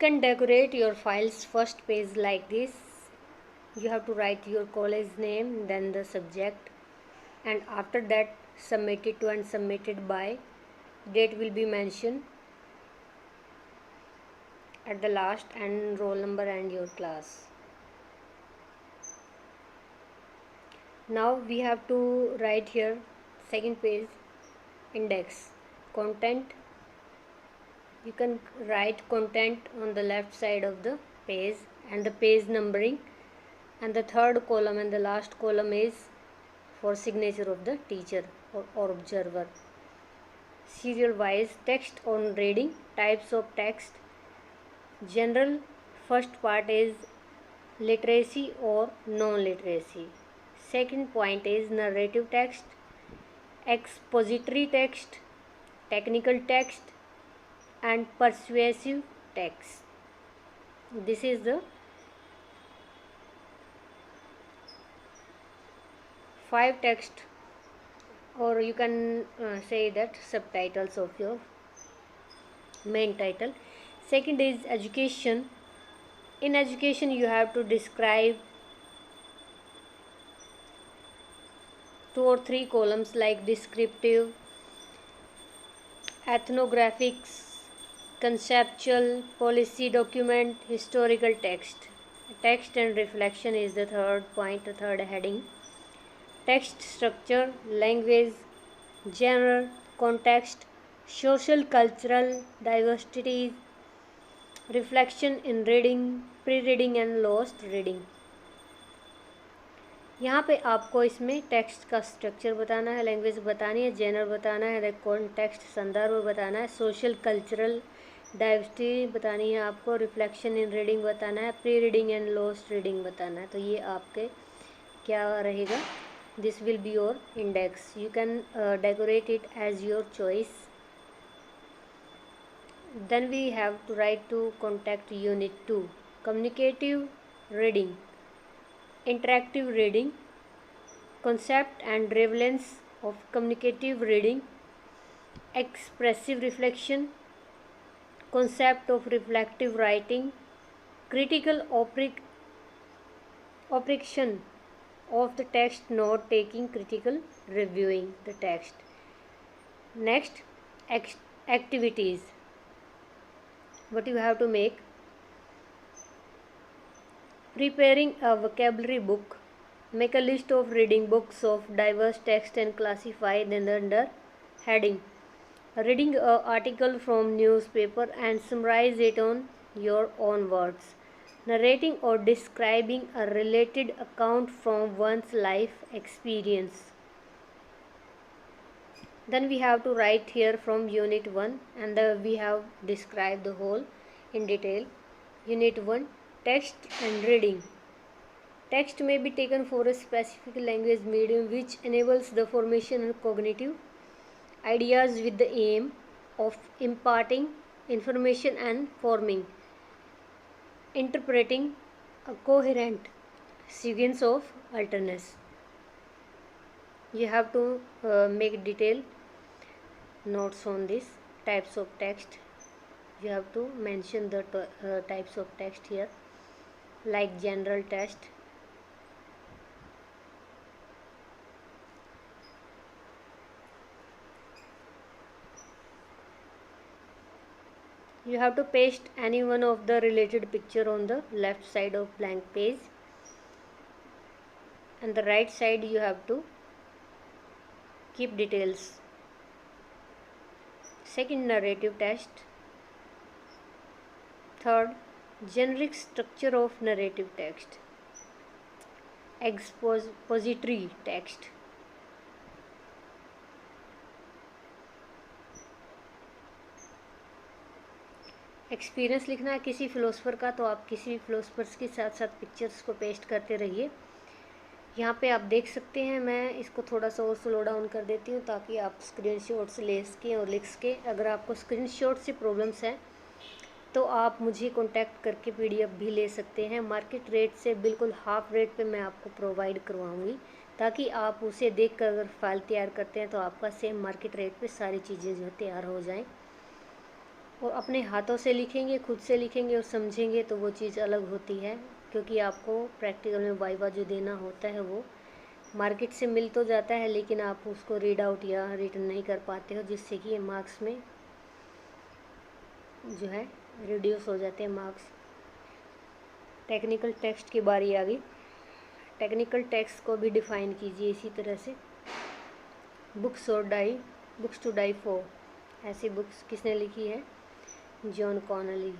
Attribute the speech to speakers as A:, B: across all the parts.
A: can decorate your file's first page like this. You have to write your college name, then the subject, and after that submitted to and submitted by. Date will be mentioned at the last, and roll number and your class. Now we have to write here second page index content. You can write content on the left side of the page and the page numbering, and the third column and the last column is for signature of the teacher or observer. Serial wise text on reading, types of text. General, first part is literacy or non-literacy. Second point is narrative text, expository text, technical text, and persuasive text. This is the 5 text, or you can say that subtitles of your main title. Second is education. In education you have to describe 2 or 3 columns like descriptive, ethnographics, conceptual, policy document, historical text. Text and reflection is the third point, the third heading. Text structure, language, genre, context, social cultural diversity, reflection in reading, pre-reading and lost reading. यहाँ पे आपको इसमें text का structure बताना है, language बतानी है, Jenner बताना है, कॉन्टेक्स्ट संदर्भ बताना है, सोशल कल्चरल डाइवर्सिटी बतानी है आपको, रिफ्लेक्शन इन रीडिंग बताना है, pre reading and lost reading बताना है. तो ये आपके क्या रहेगा, this will be your index. You can decorate it as your choice. Then we have to write to contact unit 2. Communicative reading, interactive reading, concept and relevance of communicative reading, expressive reflection, concept of reflective writing, critical operation of the text, note taking, critical reviewing the text. Next, activities. What you have to make: preparing a vocabulary book. Make a list of reading books of diverse text and classify them under heading. Reading an article from newspaper and summarize it on your own words. Narrating or describing a related account from one's life experience. Then we have to write here from unit 1, and we have described the whole in detail. Unit 1, text and reading. Text may be taken for a specific language medium which enables the formation of cognitive ideas with the aim of imparting information and forming, interpreting a coherent sequence of alternates. You have to make detailed notes on this types of text. You have to mention the types of text here, like general text, you have to paste any one of the related picture on the left side of blank page, and the right side you have to keep details. Second, narrative text. Third, generic structure of narrative text. Expository text. Experience लिखना है किसी philosopher का, तो आप किसी philosophers के साथ साथ पिक्चर्स को पेस्ट करते रहिए. यहाँ पे आप देख सकते हैं, मैं इसको थोड़ा सा और स्लो डाउन कर देती हूँ ताकि आप स्क्रीनशॉट्स ले सकें और लिख सकें. अगर आपको स्क्रीनशॉट से प्रॉब्लम्स हैं तो आप मुझे कांटेक्ट करके पीडीएफ भी ले सकते हैं. मार्केट रेट से बिल्कुल हाफ रेट पे मैं आपको प्रोवाइड करवाऊँगी, ताकि आप उसे देख कर अगर फाइल तैयार करते हैं तो आपका सेम मार्केट रेट पे सारी चीज़ें जो तैयार हो जाएँ. और अपने हाथों से लिखेंगे, खुद से लिखेंगे और समझेंगे तो वो चीज़ अलग होती है, क्योंकि आपको प्रैक्टिकल में वाइवा जो देना होता है वो मार्केट से मिल तो जाता है, लेकिन आप उसको रीड आउट या रिटन नहीं कर पाते हो, जिससे कि मार्क्स में जो है रिड्यूस हो जाते हैं मार्क्स। टेक्निकल टेक्स्ट की बारी आ गई। टेक्निकल टेक्स्ट को भी डिफाइन कीजिए इसी तरह से। बुक्स टू डाई फॉर, ऐसी बुक्स किसने लिखी है? John Conley.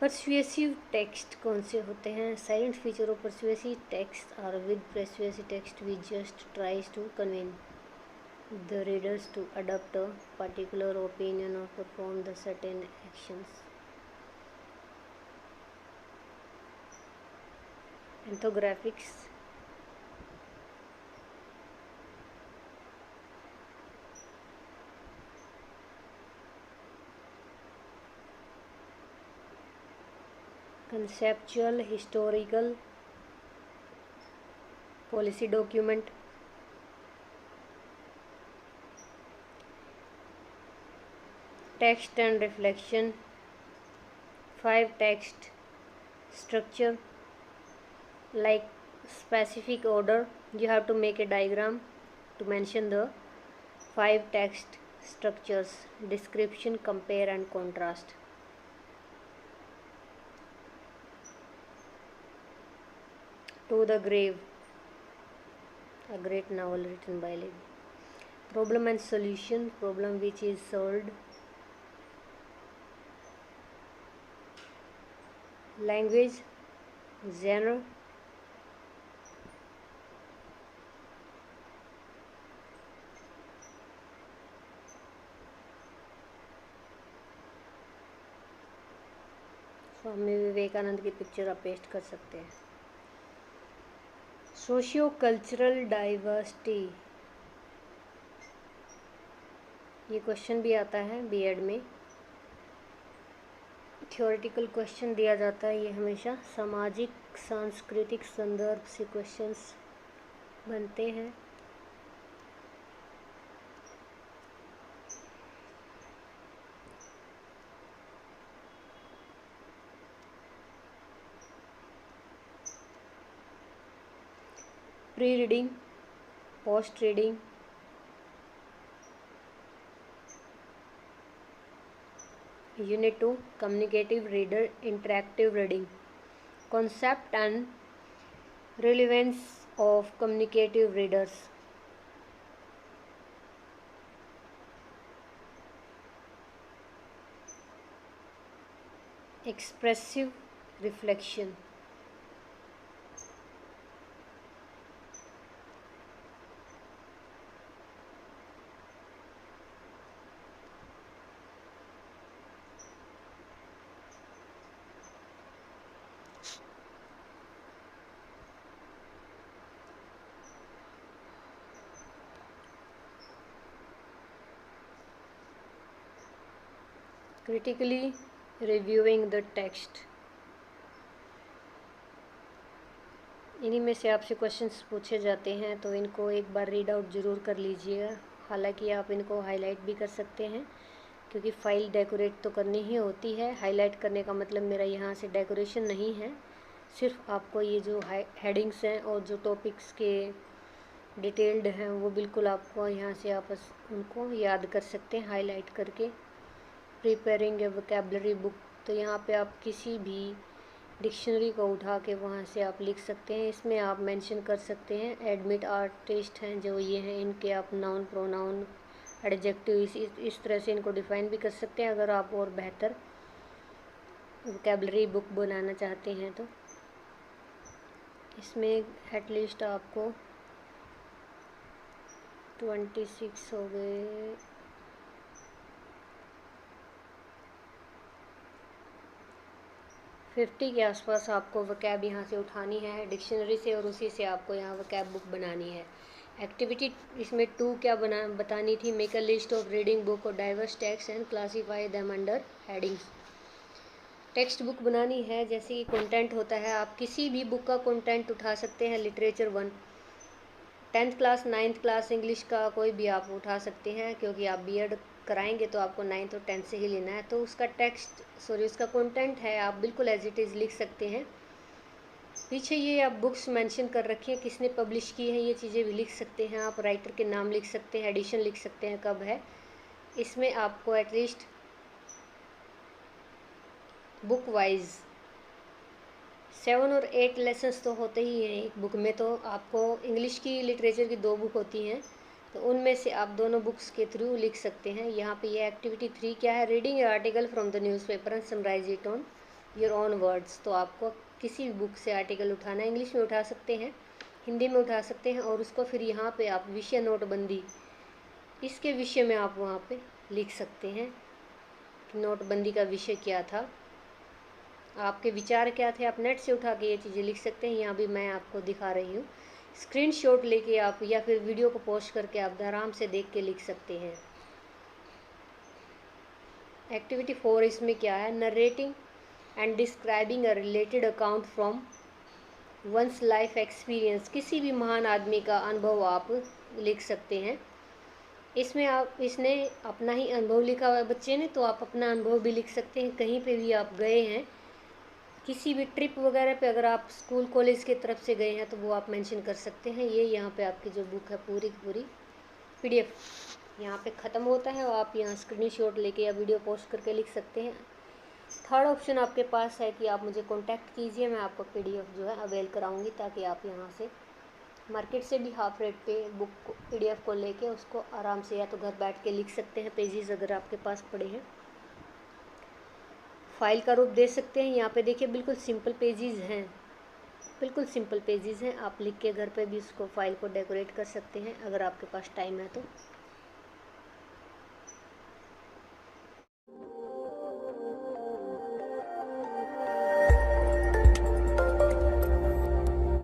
A: परसुएसिव टेक्स्ट कौन से होते हैं? Salient feature of persuasive text are with persuasive text we just tries to convince the readers to adopt a particular opinion or perform the certain actions. Infographics. Conceptual, historical, policy document. Text and reflection. 5 text structure, like specific order. You have to make a diagram to mention the 5 text structures. Description, compare and contrast. To the Grave, a great novel written by Levi. Problem and solution, problem which is solved. Language, genre. Swami Vivekananda की picture आप paste कर सकते हैं। Socio cultural diversity, ये question भी आता है BEd में, थ्योरेटिकल क्वेश्चन दिया जाता है ये हमेशा। सामाजिक सांस्कृतिक संदर्भ से क्वेश्चंस बनते हैं। Pre reading, post reading, Unit 2, Communicative Reader, Interactive Reading. Concept and relevance of communicative readers. Expressive reflection. Critically reviewing the text. इन्हीं में से आपसे क्वेश्चंस पूछे जाते हैं, तो इनको एक बार रीड आउट ज़रूर कर लीजिएगा। हालांकि आप इनको हाईलाइट भी कर सकते हैं, क्योंकि फाइल डेकोरेट तो करनी ही होती है। हाईलाइट करने का मतलब मेरा यहाँ से डेकोरेशन नहीं है, सिर्फ आपको ये जो हेडिंग्स हैं और जो टॉपिक्स के डिटेल्ड हैं वो बिल्कुल आपको यहाँ से आपस उनको याद कर सकते हैं हाईलाइट करके। प्रिपेयरिंग ए वोकैबुलरी बुक, तो यहाँ पे आप किसी भी डिक्शनरी को उठा के वहाँ से आप लिख सकते हैं। इसमें आप मेंशन कर सकते हैं एडमिट आर्टिस्ट हैं जो ये हैं, इनके आप नाउन, प्रोनाउन, एडजेक्टिव इस तरह से इनको डिफ़ाइन भी कर सकते हैं, अगर आप और बेहतर वोकैबुलरी बुक बनाना चाहते हैं तो। इसमें एटलीस्ट आपको 26 हो गए, 50 के आसपास आपको वोकैब यहाँ से उठानी है डिक्शनरी से, और उसी से आपको यहाँ वोकैब बुक बनानी है। एक्टिविटी इसमें 2 क्या बतानी थी? Make a list of reading book और diverse text and classify them under headings. Text book बनानी है, जैसे कि कंटेंट होता है, आप किसी भी बुक का कंटेंट उठा सकते हैं। Literature 1 10th class 9th class English का कोई भी आप उठा सकते हैं, क्योंकि आप बीएड कराएंगे तो आपको 9th और 10th से ही लेना है। तो उसका उसका कंटेंट है, आप बिल्कुल एज इट इज़ लिख सकते हैं। पीछे ये आप बुक्स मेंशन कर रखी हैं, किसने पब्लिश की है, ये चीज़ें भी लिख सकते हैं आप। राइटर के नाम लिख सकते हैं, एडिशन लिख सकते हैं, कब है। इसमें आपको एटलीस्ट बुक वाइज 7 और 8 लेसन्स तो होते ही हैं एक बुक में। तो आपको इंग्लिश की लिटरेचर की 2 बुक होती हैं, तो उनमें से आप दोनों बुक्स के थ्रू लिख सकते हैं। यहाँ पे ये एक्टिविटी 3 क्या है, reading a article from the newspaper and summarize it on your own words. तो आपको किसी भी बुक से आर्टिकल उठाना है, इंग्लिश में उठा सकते हैं, हिंदी में उठा सकते हैं, और उसको फिर यहाँ पे आप विषय नोटबंदी, इसके विषय में आप वहाँ पे लिख सकते हैं कि नोटबंदी का विषय क्या था, आपके विचार क्या थे। आप नेट से उठा के ये चीज़ें लिख सकते हैं। यहाँ भी मैं आपको दिखा रही हूँ, स्क्रीनशॉट लेके आप या फिर वीडियो को पॉज करके आप आराम से देख के लिख सकते हैं। एक्टिविटी 4 इसमें क्या है, narrating and describing a related account from one's life experience. किसी भी महान आदमी का अनुभव आप लिख सकते हैं। इसमें इसने अपना ही अनुभव लिखा हुआ है बच्चे ने, तो आप अपना अनुभव भी लिख सकते हैं। कहीं पे भी आप गए हैं, किसी भी ट्रिप वगैरह पे अगर आप स्कूल कॉलेज की तरफ से गए हैं तो वो आप मेंशन कर सकते हैं। ये यहाँ पे आपकी जो बुक है पूरी की पूरी PDF यहाँ पे ख़त्म होता है, और आप यहाँ स्क्रीनशॉट लेके या वीडियो पोस्ट करके लिख सकते हैं। थर्ड ऑप्शन आपके पास है कि आप मुझे कॉन्टैक्ट कीजिए, मैं आपको PDF जो है अवेल कराऊँगी, ताकि आप यहाँ से मार्केट से भी हाफ रेट पे बुक PDF को लेके उसको आराम से या तो घर बैठ के लिख सकते हैं। पेजेस अगर आपके पास पड़े हैं, फाइल का रूप दे सकते हैं। यहाँ पे देखिए बिल्कुल सिंपल पेजेस हैं, बिल्कुल सिंपल पेजेस हैं। आप लिख के घर पे भी उसको फाइल को डेकोरेट कर सकते हैं अगर आपके पास टाइम है तो।